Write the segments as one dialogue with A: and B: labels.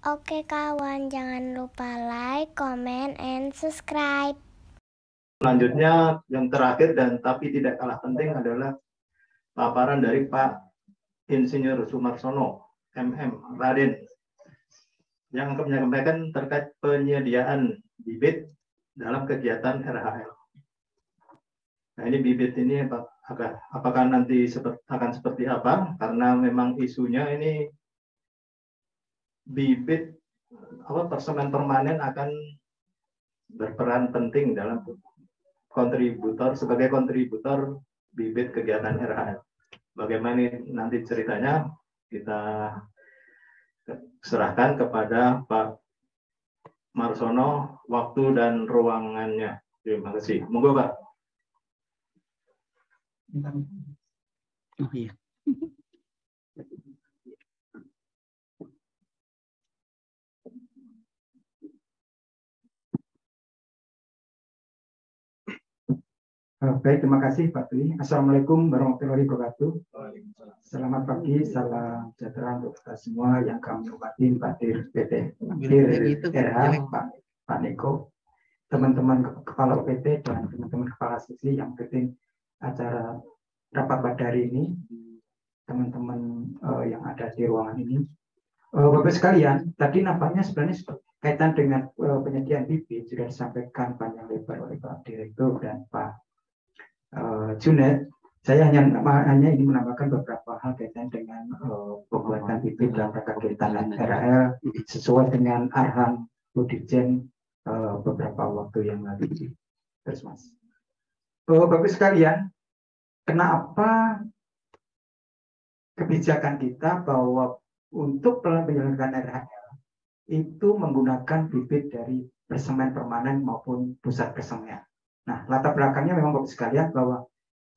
A: Oke kawan, jangan lupa like, comment, and subscribe.
B: Selanjutnya yang terakhir dan tapi tidak kalah penting adalah paparan dari Pak Insinyur Sumarsono, MM, Raden, yang akan menyampaikan terkait penyediaan bibit dalam kegiatan RHL. Nah, ini bibit ini apakah nanti akan seperti apa? Karena memang isunya ini bibit persemen permanen akan berperan penting dalam sebagai kontributor bibit kegiatan RHL. Bagaimana nanti ceritanya kita serahkan kepada Pak Marsono waktu dan ruangannya. Terima kasih. Monggo Pak.
C: Oh iya.
D: Baik, terima kasih Pak Tri. Assalamualaikum warahmatullahi wabarakatuh. Selamat pagi, salam sejahtera untuk kita semua yang kami hormati Pak Dir PT, Dir RH, Pak Niko, teman-teman kepala UPT dan teman-teman kepala seksi yang penting acara rapat pada hari ini, teman-teman yang ada di ruangan ini. Bapak sekalian, tadi nampaknya sebenarnya kaitan dengan penyediaan bibit sudah disampaikan panjang lebar oleh Pak Direktur dan Pak Junet. Saya hanya ingin menambahkan beberapa hal kaitan dengan pembuatan bibit dalam rangka kegiatan RHL sesuai dengan arahan Bu Dirjen beberapa waktu yang lalu. Terus Mas, Bapak sekalian, kenapa kebijakan kita bahwa untuk penyelenggaraan RHL itu menggunakan bibit dari persemen permanen maupun pusat persemaian. Nah, latar belakangnya memang Bapak sekalian bahwa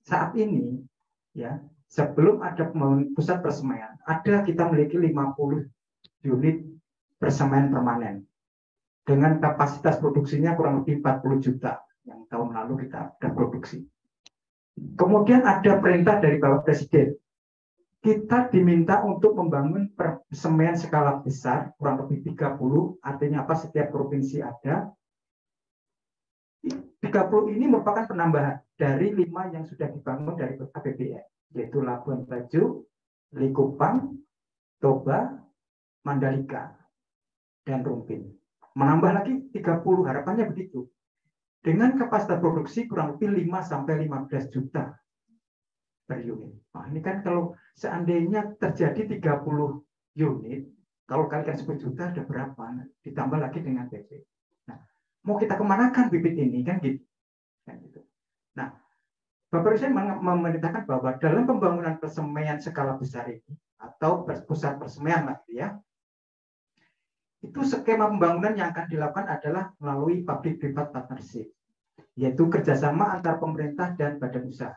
D: saat ini ya, sebelum ada pusat persemaian, kita memiliki 50 unit persemen permanen dengan kapasitas produksinya kurang lebih 40 juta yang tahun lalu kita ada produksi. Kemudian ada perintah dari Bapak Presiden, kita diminta untuk membangun persemaian skala besar kurang lebih 30, artinya apa, setiap provinsi ada. 30 ini merupakan penambahan dari 5 yang sudah dibangun dari APBN, yaitu Labuan Bajo, Likupang, Toba, Mandalika, dan Rumpin. Menambah lagi 30, harapannya begitu. Dengan kapasitas produksi kurang lebih 5-15 juta per unit. Nah, ini kan kalau seandainya terjadi 30 unit, kalau kalikan 10 juta ada berapa? Ditambah lagi dengan PP. Mau kita kemanakan bibit ini kan gitu. Nah, Bapak Presiden memerintahkan bahwa dalam pembangunan persemaian skala besar ini atau pusat persemaian lah ya, itu skema pembangunan yang akan dilakukan adalah melalui public private partnership, yaitu kerjasama antar pemerintah dan badan usaha.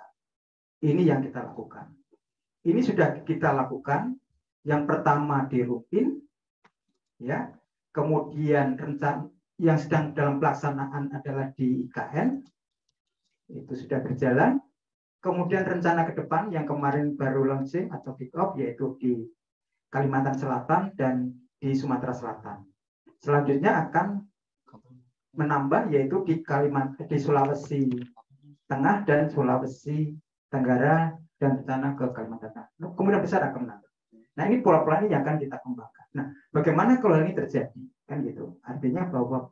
D: Ini yang kita lakukan. Ini sudah kita lakukan. Yang pertama di Rumpin, ya, kemudian rencana yang sedang dalam pelaksanaan adalah di IKN, itu sudah berjalan. Kemudian rencana ke depan yang kemarin baru launching atau kick off yaitu di Kalimantan Selatan dan di Sumatera Selatan. Selanjutnya akan menambah yaitu di Sulawesi Tengah dan Sulawesi Tenggara dan rencana ke Kalimantan Tengah. Kemudian besar akan menambah. Nah, ini pola-pola ini yang akan kita kembangkan. Nah, bagaimana kalau ini terjadi? Kan gitu. Artinya bahwa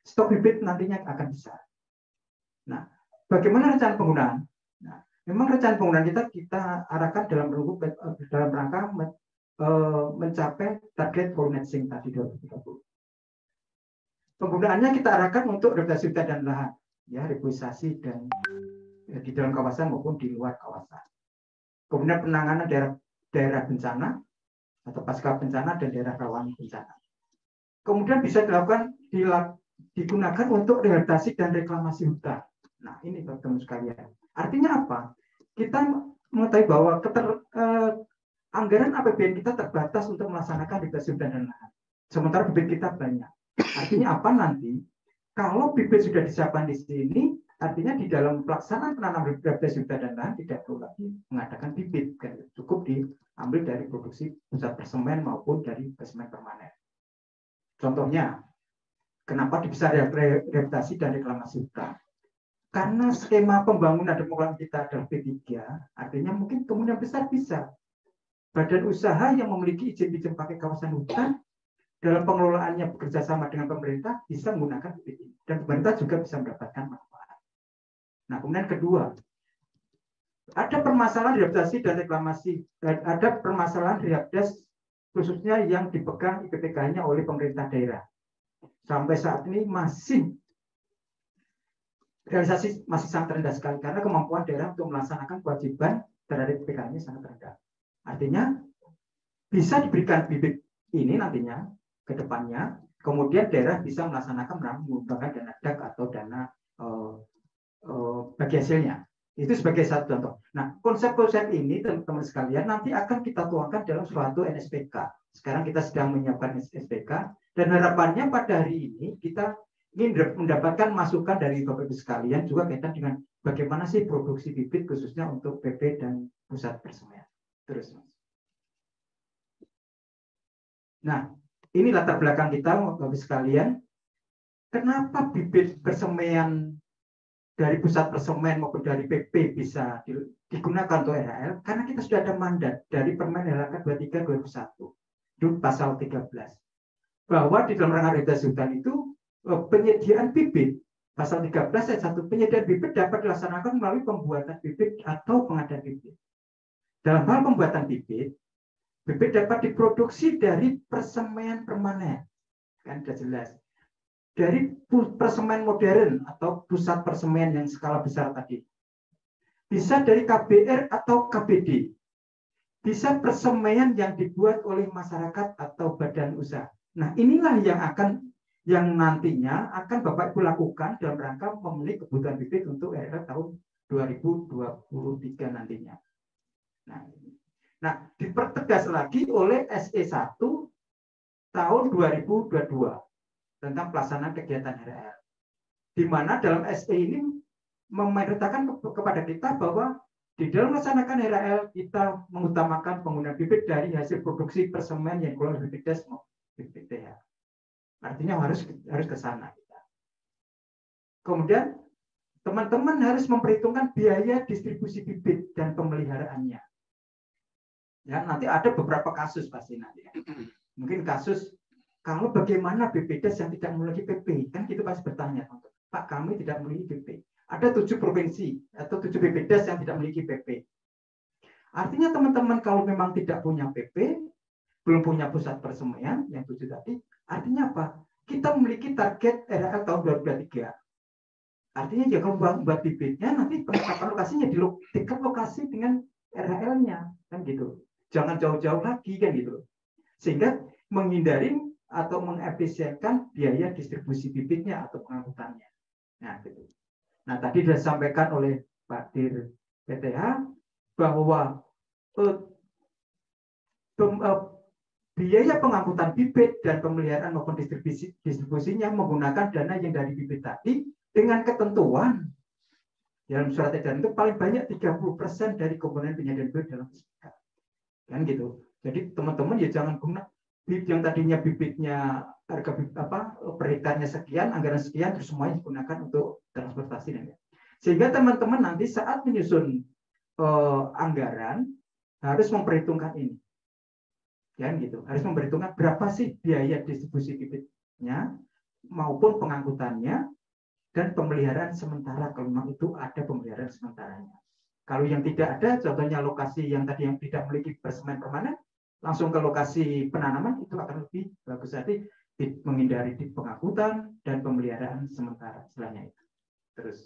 D: stok bibit nantinya akan besar. Nah, bagaimana rencana penggunaan? Nah, memang rencana penggunaan kita arahkan dalam rangka mencapai target full net sink tadi 2030. Penggunaannya kita arahkan untuk revitalisasi hutan dan lahan, ya, reboisasi dan di dalam kawasan maupun di luar kawasan. Kemudian penanganan daerah bencana atau pasca bencana dan daerah rawan bencana. Kemudian bisa digunakan untuk rehabilitasi dan reklamasi hutan. Nah, ini teman-teman sekalian. Artinya apa? Kita mengetahui bahwa anggaran APBN kita terbatas untuk melaksanakan rehabilitasi hutan dan lahan. Sementara bibit kita banyak. Artinya apa nanti? Kalau bibit sudah disiapkan di sini, artinya di dalam pelaksanaan penanaman rehabilitasi hutan dan lahan tidak perlu lagi mengadakan bibit. Cukup di ambil dari produksi pusat persemen maupun dari persemen permanen. Contohnya, kenapa bisa rehabilitasi dan reklamasi hutan? Karena skema pembangunan demokrasi kita adalah P3, artinya mungkin kemungkinan besar bisa badan usaha yang memiliki izin pakai kawasan hutan dalam pengelolaannya bekerja sama dengan pemerintah bisa menggunakan PPT dan pemerintah juga bisa mendapatkan manfaat. Nah, kemudian kedua, ada permasalahan rehabilitasi dan reklamasi, ada permasalahan rehabilitasi khususnya yang dipegang IPPK-nya oleh pemerintah daerah. Sampai saat ini realisasi masih sangat rendah sekali karena kemampuan daerah untuk melaksanakan kewajiban terhadap IPPK-nya sangat rendah. Artinya bisa diberikan bibit ini nantinya ke depannya, kemudian daerah bisa melaksanakan menggunakan dana DAK atau dana bagi hasilnya. Itu sebagai satu contoh. Nah, konsep-konsep ini teman-teman sekalian nanti akan kita tuangkan dalam suatu NSPK. Sekarang kita sedang menyiapkan NSPK dan harapannya pada hari ini kita ingin mendapatkan masukan dari Bapak Ibu sekalian juga kaitan dengan bagaimana sih produksi bibit khususnya untuk PP dan pusat persemaian. Terus, Mas. Nah, ini latar belakang kita, Bapak Ibu sekalian. Kenapa bibit persemaian dari pusat persemen maupun dari PP bisa digunakan untuk RHL? Karena kita sudah ada mandat dari Permen LHK 23/2001, itu pasal 13. Bahwa di dalam rangka rehabilitasi hutan itu penyediaan bibit, pasal 13 ayat 1, penyediaan bibit dapat dilaksanakan melalui pembuatan bibit atau pengadaan bibit. Dalam hal pembuatan bibit dapat diproduksi dari persemaian permanen. Kan sudah jelas. Dari persemen modern atau pusat persemen yang skala besar tadi. Bisa dari KBR atau KBD. Bisa persemaian yang dibuat oleh masyarakat atau badan usaha. Nah, inilah yang nantinya akan Bapak Ibu lakukan dalam rangka memenuhi kebutuhan bibit untuk RHL tahun 2023 nantinya. Nah, dipertegas lagi oleh SE1 tahun 2022 tentang pelaksanaan kegiatan RHL. Di mana dalam SE ini memerintahkan kepada kita bahwa di dalam melaksanakan RHL kita mengutamakan penggunaan bibit dari hasil produksi persemen yang dikelola BPDes maupun BPTH. Artinya harus ke sana kita. Kemudian teman-teman harus memperhitungkan biaya distribusi bibit dan pemeliharaannya. Ya, nanti ada beberapa kasus pasti nanti. Mungkin kasus kalau bagaimana BPDes yang tidak memiliki PP, kan kita pasti bertanya, Pak, kami tidak memiliki PP. Ada 7 provinsi atau 7 BPDes yang tidak memiliki PP. Artinya teman-teman kalau memang tidak punya PP, belum punya pusat persemaian yang 7 tadi, artinya apa? Kita memiliki target RHL tahun 2023. Artinya ya kalau buat bibitnya nanti penetapan lokasinya di dekat lokasi dengan RHL-nya, kan gitu. Jangan jauh-jauh lagi kan gitu. Sehingga menghindari atau mengefisienkan biaya distribusi bibitnya atau pengangkutannya. Nah, gitu. Nah, tadi sudah disampaikan oleh Pak Dir PTH bahwa biaya pengangkutan bibit dan pemeliharaan maupun distribusinya menggunakan dana yang dari bibit tadi dengan ketentuan dalam surat edaran itu paling banyak 30% dari komponen penyediaan bibit dalam SPK. Kan gitu. Jadi teman-teman ya jangan guna bibit yang tadinya bibitnya harga per hektanya sekian, anggaran sekian, terus semuanya digunakan untuk transportasi dan ya. Sehingga teman-teman nanti saat menyusun anggaran harus memperhitungkan ini. Ya gitu, harus memperhitungkan berapa sih biaya distribusi bibitnya maupun pengangkutannya dan pemeliharaan sementara kalau memang itu ada pemeliharaan sementaranya. Kalau yang tidak ada, contohnya lokasi yang tadi yang tidak memiliki persemen permanen, langsung ke lokasi penanaman itu akan lebih bagus tadi menghindari di pengangkutan dan pemeliharaan sementara setelahnya itu. Terus.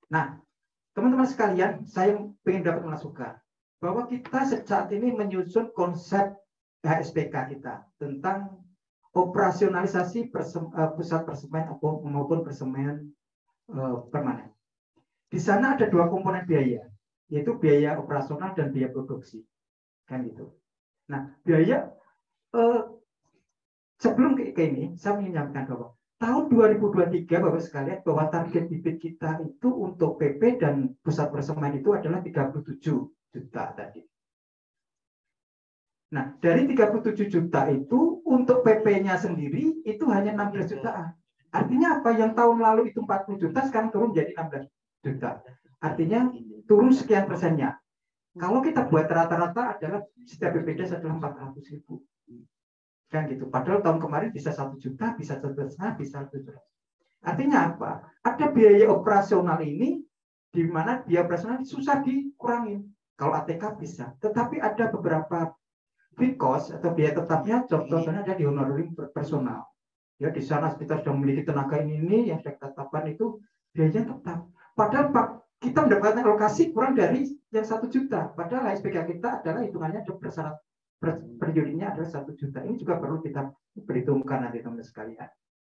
D: Nah, teman-teman sekalian, saya ingin dapat masukan bahwa kita saat ini menyusun konsep HSPK kita tentang operasionalisasi pusat persemen maupun persemen permanen. Di sana ada 2 komponen biaya, yaitu biaya operasional dan biaya produksi. Kan gitu. Nah, biaya sebelum ke ini saya ingin menyampaikan bahwa tahun 2023 Bapak sekalian bahwa target bibit kita itu untuk PP dan pusat persemen itu adalah 37 juta tadi. Nah, dari 37 juta itu untuk PP-nya sendiri itu hanya 16 jutaan. Artinya apa? Yang tahun lalu itu 40 juta, sekarang turun jadi 16 juta. Artinya turun sekian persennya. Kalau kita buat rata-rata adalah setiap BPDes adalah 400.000. Kan gitu. Padahal tahun kemarin bisa 1 juta, bisa 1,5, bisa 700. Artinya apa? Ada biaya operasional ini di mana biaya operasional susah dikurangin. Kalau ATK bisa. Tetapi ada beberapa fixed cost atau biaya tetapnya, contohnya ada di honorarium personal. Ya, di sana kita sudah memiliki tenaga ini yang sudah tetapkan itu biayanya tetap. Padahal kita mendapatkan alokasi kurang dari yang 1 juta. Padahal HSPK kita adalah hitungannya bersyarat per unitnya adalah 1 juta. Ini juga perlu kita perhitungkan nanti teman-teman sekalian.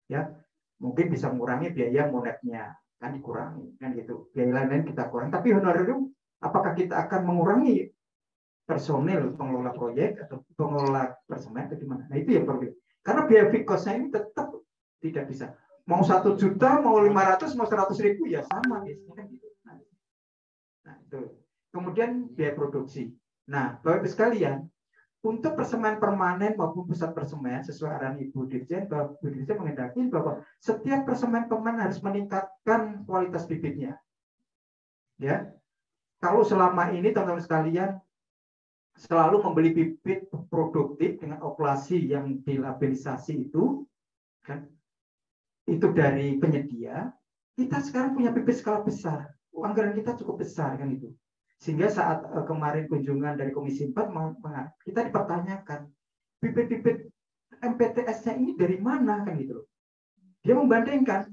D: Ya, mungkin bisa mengurangi biaya monetnya, kan dikurangi, kan gitu. Biaya lain-lain kita kurangi. Tapi honorarium, apakah kita akan mengurangi personil pengelola proyek atau pengelola persemen atau gimana? Nah itu yang perlu. Karena biaya fixed cost-nya ini tetap tidak bisa. Mau 1 juta, mau 500, mau 100.000 ya sama biasanya kan gitu. Nah itu. Kemudian biaya produksi. Nah, Bapak Ibu sekalian, untuk persemen permanen maupun pusat persemen sesuai arahan Ibu Dirjen, Ibu Dirjen menghendaki bahwa setiap persemen permanen harus meningkatkan kualitas bibitnya. Ya. Kalau selama ini teman-teman sekalian selalu membeli bibit produktif dengan okulasi yang dilabellisasi itu, kan, itu dari penyedia. Kita sekarang punya bibit skala besar, anggaran kita cukup besar kan itu. Sehingga saat kemarin kunjungan dari Komisi 4 kita dipertanyakan bibit-bibit MPTS-nya ini dari mana kan gitu. Dia membandingkan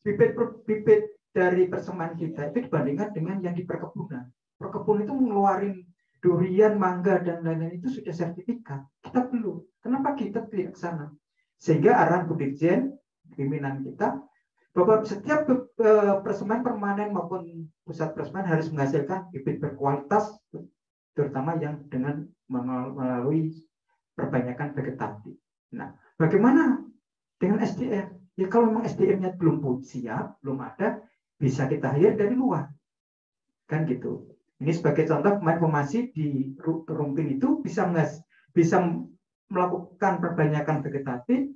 D: bibit dari persemen kita itu dibandingkan dengan yang di perkebunan. Perkebunan itu mengeluarkan durian, mangga, dan lain-lain itu sudah sertifikat. Kita belum. Kenapa kita tidak ke sana? Sehingga arahan Bu Dirjen, pimpinan kita, bahwa setiap persemen permanen maupun pusat persemen harus menghasilkan bibit berkualitas, terutama yang dengan melalui perbanyakan vegetatif. Nah, bagaimana dengan SDM? Ya kalau memang SDM-nya belum siap, belum ada, bisa kita hire dari luar. Kan gitu. Ini sebagai contoh, pemain pemasi di Rumpin itu bisa melakukan perbanyakan vegetatif,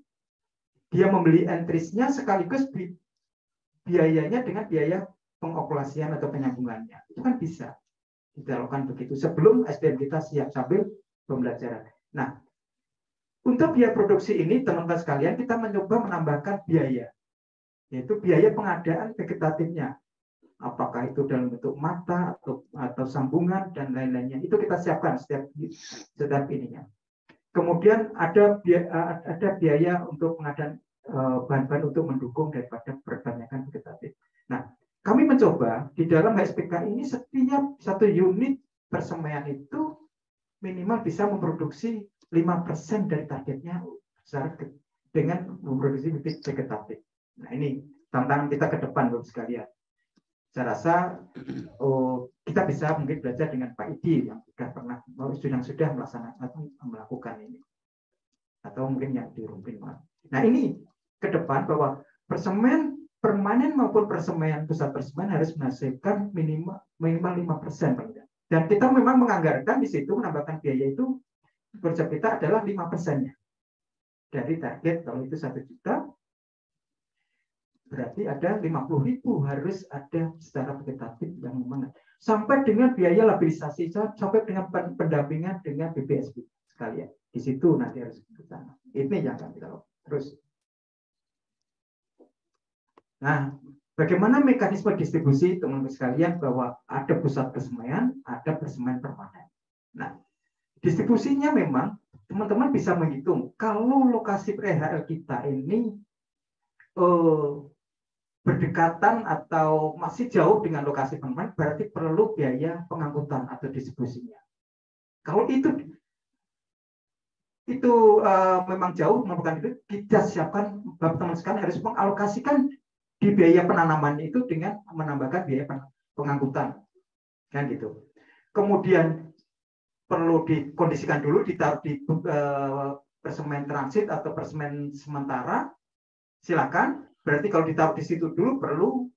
D: dia membeli entries-nya sekaligus biayanya dengan biaya pengokulasian atau penyambungannya. Itu kan bisa kita lakukan begitu sebelum SDM kita siap sambil pembelajaran. Nah, untuk biaya produksi ini, teman-teman sekalian, kita mencoba menambahkan biaya, yaitu biaya pengadaan vegetatifnya. Apakah itu dalam bentuk mata atau sambungan dan lain-lainnya, itu kita siapkan setiap ininya. Kemudian ada biaya untuk pengadaan bahan-bahan untuk mendukung daripada perbanyakan vegetatif. Nah, kami mencoba di dalam HSPK ini setiap 1 unit persemaian itu minimal bisa memproduksi 5% dari targetnya dengan memproduksi bibit vegetatif. Nah, ini tantangan kita ke depan, Bapak sekalian. Saya rasa kita bisa mungkin belajar dengan Pak Idi yang sudah melakukan ini, atau mungkin yang di Rumpin. Nah ini ke depan bahwa persemen permanen maupun persemen pusat persemen harus menghasilkan minimal 5%. Dan kita memang menganggarkan di situ menambahkan biaya itu konsep kita adalah 5%-nya dari target. Kalau itu 1 juta, berarti ada 50.000 harus ada secara vegetatif yang memang sampai dengan biaya labelisasi, sampai dengan pendampingan dengan BPSB sekalian. Di situ nanti harus ke sana. Ini yang akan kita lakukan terus. Nah, bagaimana mekanisme distribusi teman-teman sekalian, bahwa ada pusat persemaian, ada persemaian permanen. Nah, distribusinya memang teman-teman bisa menghitung kalau lokasi PHL kita ini berdekatan atau masih jauh dengan lokasi permanen, berarti perlu biaya pengangkutan atau distribusinya. Kalau itu memang jauh, memerlukan itu, kita siapkan, teman-teman sekalian harus mengalokasikan di biaya penanaman itu dengan menambahkan biaya pengangkutan, kan gitu. Kemudian perlu dikondisikan dulu, ditaruh di persemen transit atau persemen sementara, silakan. Berarti kalau ditaruh di situ dulu perlu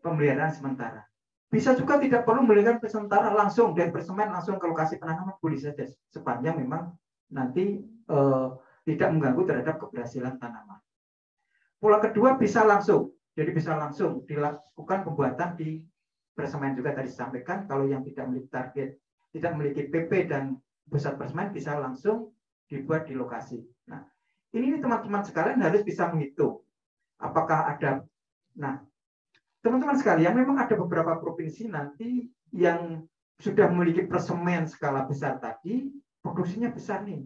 D: pemeliharaan sementara. Bisa juga tidak perlu memberikan sementara langsung dari persemen langsung ke lokasi penanaman, boleh saja sepanjang memang nanti tidak mengganggu terhadap keberhasilan tanaman. Pola kedua bisa langsung, jadi bisa langsung dilakukan pembuatan di persemen juga tadi disampaikan. Kalau yang tidak memiliki target, tidak memiliki PP dan pusat persemen bisa langsung dibuat di lokasi. Nah, ini teman-teman sekalian harus bisa menghitung apakah ada. Nah, teman-teman sekalian, memang ada beberapa provinsi nanti yang sudah memiliki persemen skala besar tadi, produksinya besar nih.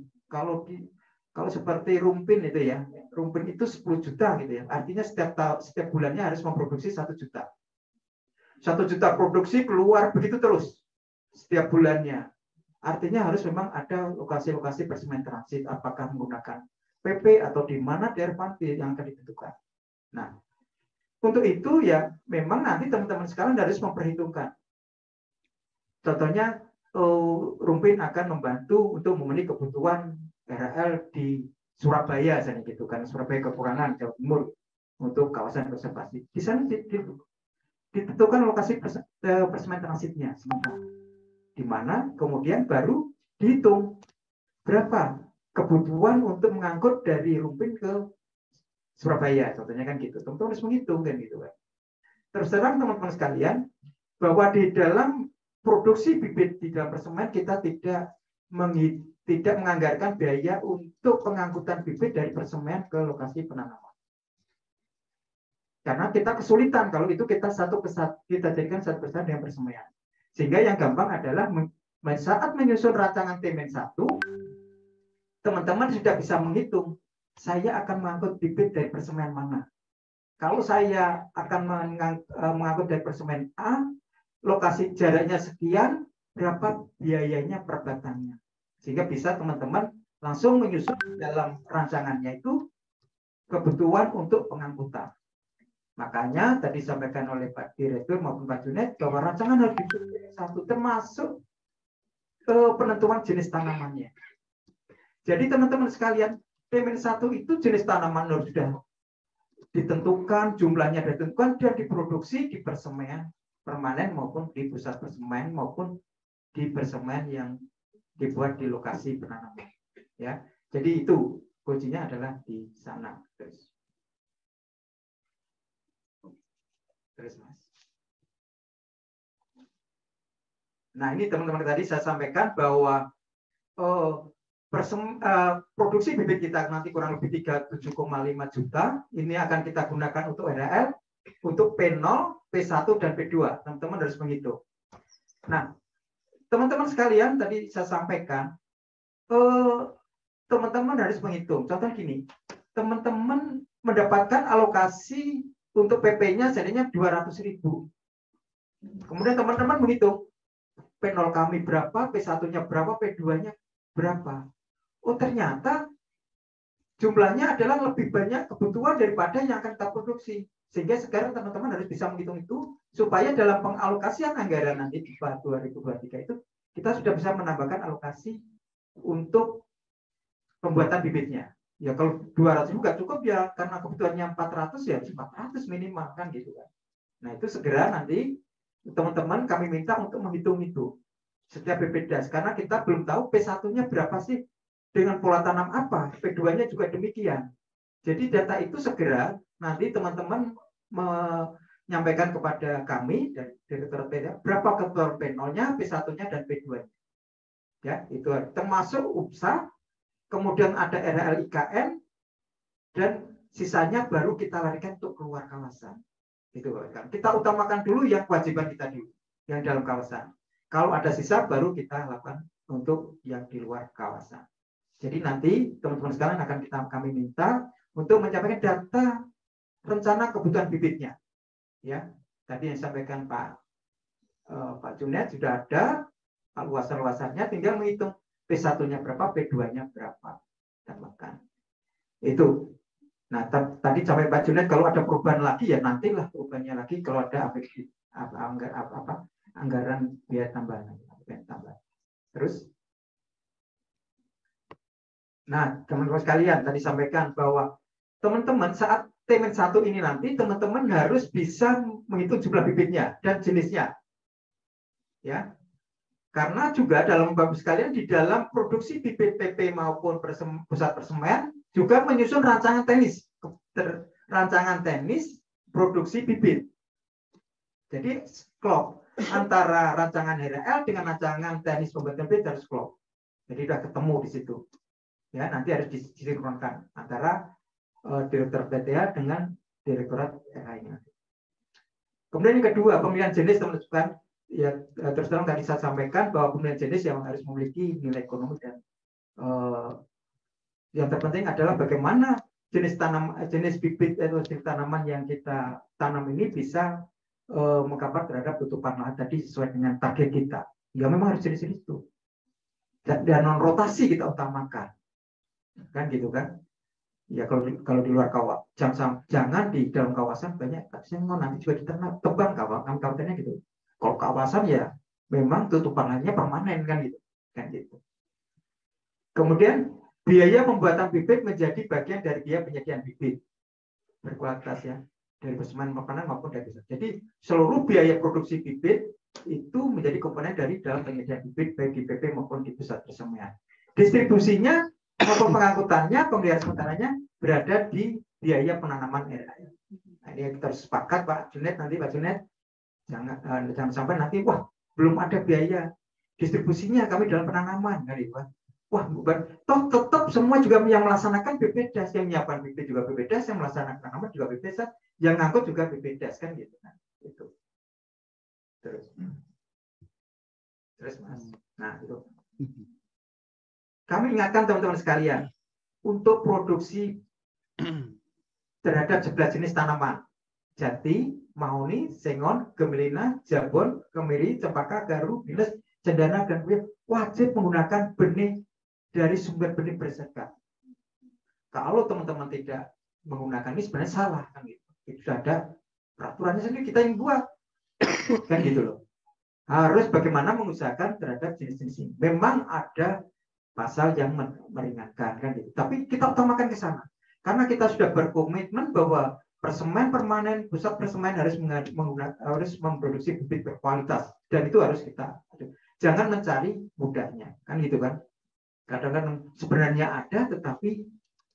D: Kalau seperti Rumpin itu ya, Rumpin itu 10 juta gitu ya. Artinya setiap bulannya harus memproduksi 1 juta. 1 juta produksi keluar begitu terus setiap bulannya. Artinya harus memang ada lokasi-lokasi persemen transit, apakah menggunakan PP atau di mana daerah pantai yang akan ditentukan. Nah, untuk itu ya memang nanti teman-teman sekalian harus memperhitungkan. Contohnya Rumpin akan membantu untuk memenuhi kebutuhan RL di Surabaya, misalnya gitu kan, Surabaya kekurangan Jawa Timur untuk kawasan konservasi. Di sana ditentukan lokasi persemen transitnya sementara, di mana kemudian baru dihitung berapa kebutuhan untuk mengangkut dari Rumpin ke Surabaya, contohnya kan gitu. Teman-teman harus menghitung kan gitu kan. Terus terang teman-teman sekalian, bahwa di dalam produksi bibit di dalam persemen kita tidak menganggarkan biaya untuk pengangkutan bibit dari persemen ke lokasi penanaman. Karena kita kesulitan kalau itu kita jadikan satu persatu dengan persemaian. Sehingga yang gampang adalah saat menyusun rancangan T-1, teman-teman sudah bisa menghitung, saya akan mengangkut bibit dari persemaian mana. Kalau saya akan mengangkut dari persemen A, lokasi jaraknya sekian, berapa biayanya per batangnya. Sehingga bisa teman-teman langsung menyusun dalam rancangannya itu kebutuhan untuk pengangkutan. Makanya tadi disampaikan oleh Pak Direktur maupun Pak Junet bahwa rancangan harus disusun satu termasuk penentuan jenis tanamannya. Jadi teman-teman sekalian, T-1 itu jenis tanaman harus sudah ditentukan, jumlahnya ditentukan dan diproduksi di persemen permanen maupun di pusat persemen maupun di persemen yang dibuat di lokasi penanaman. Ya, jadi itu kuncinya adalah di sana. Terus Mas. Nah ini teman-teman tadi saya sampaikan bahwa produksi bibit kita nanti kurang lebih 37,5 juta. Ini akan kita gunakan untuk RL, untuk P0, P1 dan P2. Teman-teman harus menghitung. Nah teman-teman sekalian tadi saya sampaikan, teman-teman harus menghitung. Contoh gini, teman-teman mendapatkan alokasi untuk PP-nya jadinya 200.000. Kemudian teman-teman menghitung P0 kami berapa, P1-nya berapa, P2-nya berapa. Oh ternyata jumlahnya adalah lebih banyak kebutuhan daripada yang akan kita produksi. Sehingga sekarang teman-teman harus bisa menghitung itu supaya dalam pengalokasian anggaran nanti di 2023 itu kita sudah bisa menambahkan alokasi untuk pembuatan bibitnya. Ya kalau 200 juga cukup ya, karena kebutuhannya 400 ya 400 minimal kan gitu kan. Nah itu segera nanti teman-teman kami minta untuk menghitung itu setiap BPDAS, karena kita belum tahu P1-nya berapa sih dengan pola tanam apa, P2-nya juga demikian. Jadi data itu segera nanti teman-teman menyampaikan kepada kami dari Direktur PDA berapa kebutuhan P0-nya, P1-nya dan P2-nya. Ya itu termasuk UPSA. Kemudian ada RL IKN dan sisanya baru kita larikan untuk keluar kawasan. Itu kan. Kita utamakan dulu yang kewajiban kita dulu, yang dalam kawasan. Kalau ada sisa baru kita lakukan untuk yang di luar kawasan. Jadi nanti teman-teman sekalian akan kami minta untuk menyampaikan data rencana kebutuhan bibitnya. Ya, tadi yang disampaikan Pak Junet sudah ada luasan-luasannya, tinggal menghitung P1-nya berapa, P2-nya berapa. Dapatkan. Itu. Nah, tadi sampai Pak Junet kalau ada perubahan lagi ya nantilah perubahannya lagi kalau ada anggaran biaya tambahan. Terus nah, teman-teman sekalian tadi sampaikan bahwa teman-teman saat T-1 ini nanti teman-teman harus bisa menghitung jumlah bibitnya dan jenisnya. ya. Karena juga dalam Bapak sekalian di dalam produksi bibit PP maupun pusat persemaian juga menyusun rancangan teknis produksi bibit. Jadi klop antara rancangan HRL dengan rancangan teknis pembuatan bibit harus klop. Jadi sudah ketemu di situ. Ya, nanti harus disinkronkan antara Direktur PTA dengan Direktorat RH-nya. Kemudian yang kedua, pemilihan jenis teman-teman. Ya, terus terang tadi saya sampaikan bahwa pemilihan jenis yang harus memiliki nilai ekonomi dan yang terpenting adalah bagaimana jenis bibit atau jenis tanaman yang kita tanam ini bisa mengcover terhadap tutupan lahan tadi sesuai dengan target kita. Ya memang harus jenis-jenis itu. Dan non rotasi kita utamakan, kan gitu kan? Ya kalau di luar kawasan, jangan di dalam kawasan banyak, nanti juga ditebang kawasannya gitu. Kalau kawasan ya memang tutupan lahannya permanen kan gitu. Kemudian biaya pembuatan bibit menjadi bagian dari biaya penyediaan bibit berkualitas ya, dari persemaian makanan maupun dari bisa. Jadi seluruh biaya produksi bibit itu menjadi komponen dari dalam penyediaan bibit baik di PP maupun di pusat persemaian. Distribusinya maupun pengangkutannya, pemeliharaan sementaranya berada di biaya penanaman RAL. Nah, ini kita harus sepakat Pak Junet, nanti Pak Junet jangan sampai nanti wah belum ada biaya distribusinya kami dalam penanaman kan itu. Wah toh tetap semua juga yang melaksanakan BPDAS, yang menyiapkan bibit juga BPDAS, yang melaksanakan penanaman juga BPDAS, yang ngangkut juga BPDAS kan gitu kan. Itu. Terus Mas. Nah, itu. Kami ingatkan teman-teman sekalian untuk produksi terhadap 11 jenis tanaman. Jati, mahoni, sengon, gemelina, jabon, kemiri, cempaka, garu, bilas, cendana, dan buah wajib menggunakan benih dari sumber benih bersertifikat. Kalau teman-teman tidak menggunakan ini sebenarnya salah kan gitu. Itu sudah ada peraturannya sendiri kita yang buat kan gitu loh. Harus bagaimana mengusahakan terhadap jenis-jenis ini. Memang ada pasal yang meringankan kan gitu. Tapi kita utamakan ke sana. Karena kita sudah berkomitmen bahwa persemaian permanen, pusat persemaian harus memproduksi bibit berkualitas dan itu harus kita. Jangan mencari mudahnya, kan gitu kan? Kadang-kadang sebenarnya ada tetapi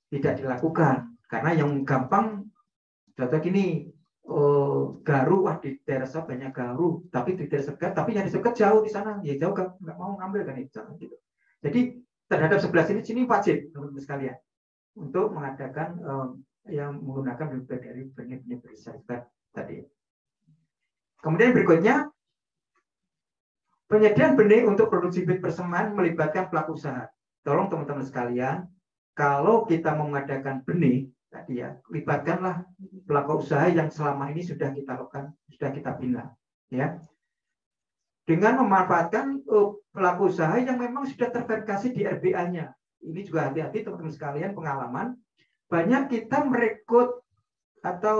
D: tidak dilakukan karena yang gampang. Contoh gini, garu, wah di daerah saya banyak garu, tapi di daerah sekat, tapi yang di sekat jauh di sana, ya jauh nggak mau ngambil kan itu. Gitu. Jadi terhadap 11 ini wajib teman-teman sekalian untuk mengadakan yang menggunakan bibit dari benih-benih bersertifikat tadi. Kemudian berikutnya, penyediaan benih untuk produksi bibit persemaian melibatkan pelaku usaha. Tolong teman-teman sekalian, kalau kita mengadakan benih tadi ya, libatkanlah pelaku usaha yang selama ini sudah kita lakukan, sudah kita bina, ya. Dengan memanfaatkan pelaku usaha yang memang sudah terverifikasi di RBA-nya. Ini juga hati-hati teman-teman sekalian, pengalaman. Banyak kita merekrut atau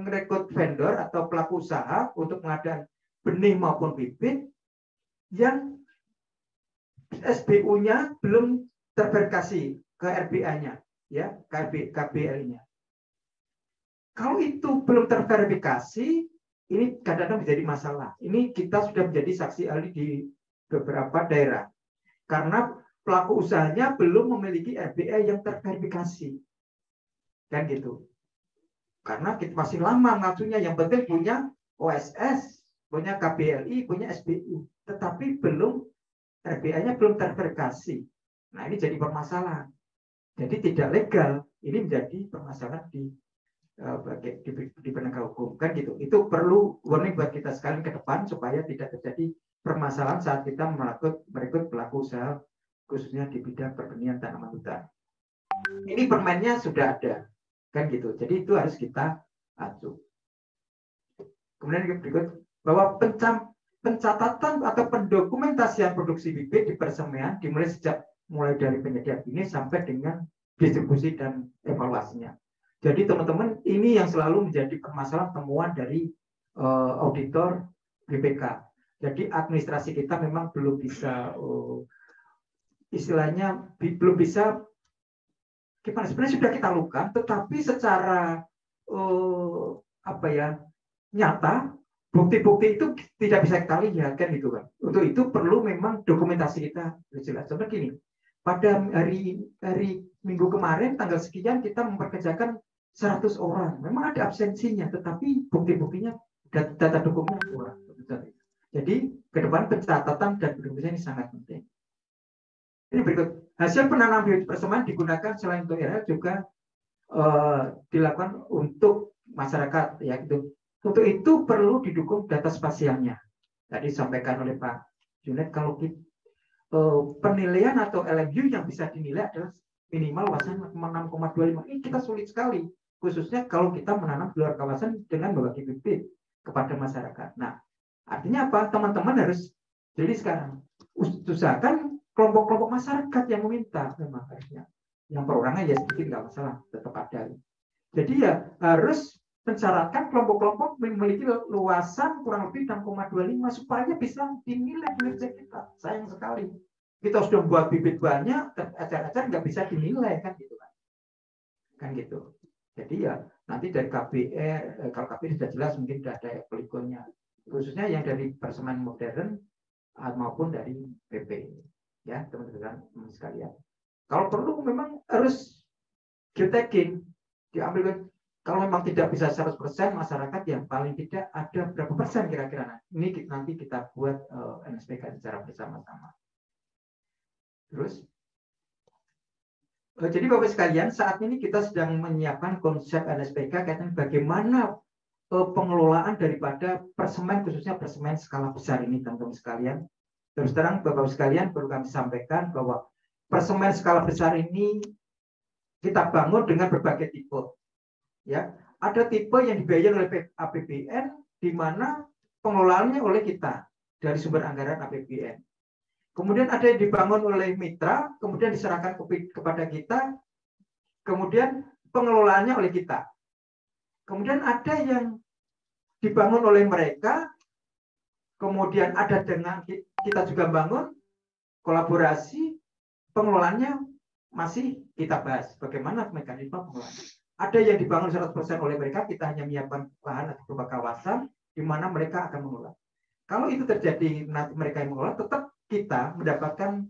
D: merekrut vendor atau pelaku usaha untuk pengadaan benih maupun bibit yang SBU-nya belum terverifikasi ke RBA-nya, ya, KBL-nya. Kalau itu belum terverifikasi, ini kadang-kadang menjadi masalah. Ini kita sudah menjadi saksi ahli di beberapa daerah. Karena pelaku usahanya belum memiliki RBA yang terverifikasi. Kan gitu. Karena kita masih lama ngajunya, yang penting punya OSS, punya KBLI, punya SBU. Tetapi belum RBA-nya belum terverifikasi. Nah, ini jadi permasalahan. Jadi tidak legal. Ini menjadi permasalahan di penegak hukum. Kan gitu. Itu perlu warning buat kita sekalian ke depan supaya tidak terjadi permasalahan saat kita merekrut pelaku usaha khususnya di bidang pertanian tanaman hutan. Ini permennya sudah ada, kan gitu. Jadi itu harus kita acu. Kemudian berikut bahwa pencatatan atau pendokumentasian produksi bibit di persemaian mulai dari penyediaan ini sampai dengan distribusi dan evaluasinya. Jadi teman-teman, ini yang selalu menjadi permasalahan temuan dari auditor BPK. Jadi administrasi kita memang belum bisa istilahnya belum bisa gimana, sebenarnya sudah kita lakukan, tetapi secara nyata bukti-bukti itu tidak bisa kita lihat kan gitu kan. Untuk itu perlu memang dokumentasi kita jelas. Contoh gini, pada hari Minggu kemarin tanggal sekian kita memperkerjakan 100 orang. Memang ada absensinya, tetapi bukti-buktinya data dokumennya kurang. Jadi ke depan pencatatan dan dokumentasi ini sangat penting. Ini berikut hasil penanaman bibit persemaian digunakan selain untuk RL juga dilakukan untuk masyarakat ya gitu. Untuk itu perlu didukung data spasialnya. Tadi disampaikan oleh Pak Junet kalau penilaian atau LMU yang bisa dinilai adalah minimal luasan 6,25. Ini kita sulit sekali, khususnya kalau kita menanam di luar kawasan dengan membagi bibit kepada masyarakat. Nah, artinya apa? Teman-teman harus jadi sekarang usahakan kelompok-kelompok masyarakat yang meminta memang harusnya. Yang perorangan ya sedikit nggak masalah, tetap ada. Jadi ya harus mensyaratkan kelompok-kelompok memiliki luasan kurang lebih 6,25 supaya bisa dinilai kinerja kita. Sayang sekali. Kita sudah buat bibit banyak, acar-acar nggak bisa dinilai kan gitu kan. Kan gitu. Jadi ya nanti dari KPR, kalau KPR sudah jelas mungkin sudah ada poligonnya. Khususnya yang dari persemaian modern maupun dari PP. Ya teman-teman sekalian. Kalau perlu memang harus geotagging, diambil. Kalau memang tidak bisa 100% masyarakat yang paling tidak ada berapa persen kira-kira. Ini nanti kita buat NSPK secara bersama-sama. Terus, jadi Bapak sekalian, saat ini kita sedang menyiapkan konsep NSPK kaitan bagaimana pengelolaan daripada persemaian, khususnya persemaian skala besar ini, teman-teman sekalian. Terus terang Bapak sekalian perlu kami sampaikan bahwa persemaian skala besar ini kita bangun dengan berbagai tipe. Ya, ada tipe yang dibiayai oleh APBN di mana pengelolaannya oleh kita dari sumber anggaran APBN. Kemudian ada yang dibangun oleh mitra, kemudian diserahkan kepada kita, kemudian pengelolaannya oleh kita. Kemudian ada yang dibangun oleh mereka, kemudian ada dengan kita juga bangun kolaborasi, pengelolaannya masih kita bahas bagaimana mekanisme pengelolaan. Ada yang dibangun 100% oleh mereka, kita hanya menyiapkan lahan atau beberapa kawasan di mana mereka akan mengelola. Kalau itu terjadi nanti mereka yang mengelola, tetap kita mendapatkan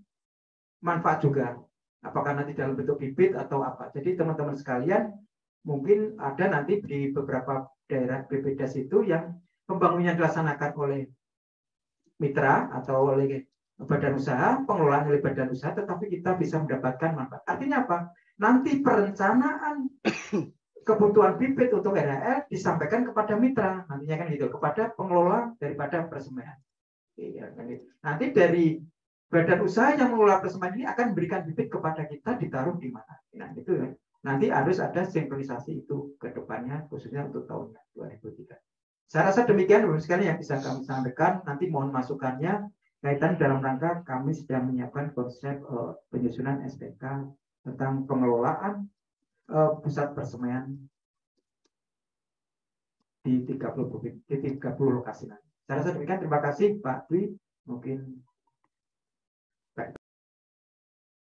D: manfaat juga. Apakah nanti dalam bentuk bibit atau apa. Jadi teman-teman sekalian, mungkin ada nanti di beberapa daerah BPDAS itu yang pembangunannya dilaksanakan oleh mitra atau oleh badan usaha, pengelolaan oleh badan usaha, tetapi kita bisa mendapatkan manfaat. Artinya apa? Nanti perencanaan kebutuhan bibit untuk RHL disampaikan kepada mitra, nantinya kan gitu, kepada pengelola daripada persemaian. Iya, kan gitu. Nanti dari badan usaha yang mengelola persemaian ini akan memberikan bibit kepada kita ditaruh di mana. Nah, itu kan. Nanti harus ada sinkronisasi itu ke depannya, khususnya untuk tahun 2003. Saya rasa demikian Bapak sekalian yang bisa kami sampaikan. Nanti mohon masukannya kaitan dalam rangka kami sedang menyiapkan konsep penyusunan SPK tentang pengelolaan pusat persemaian di 30 lokasi nanti. Saya rasa demikian. Terima kasih Pak Dwi. Mungkin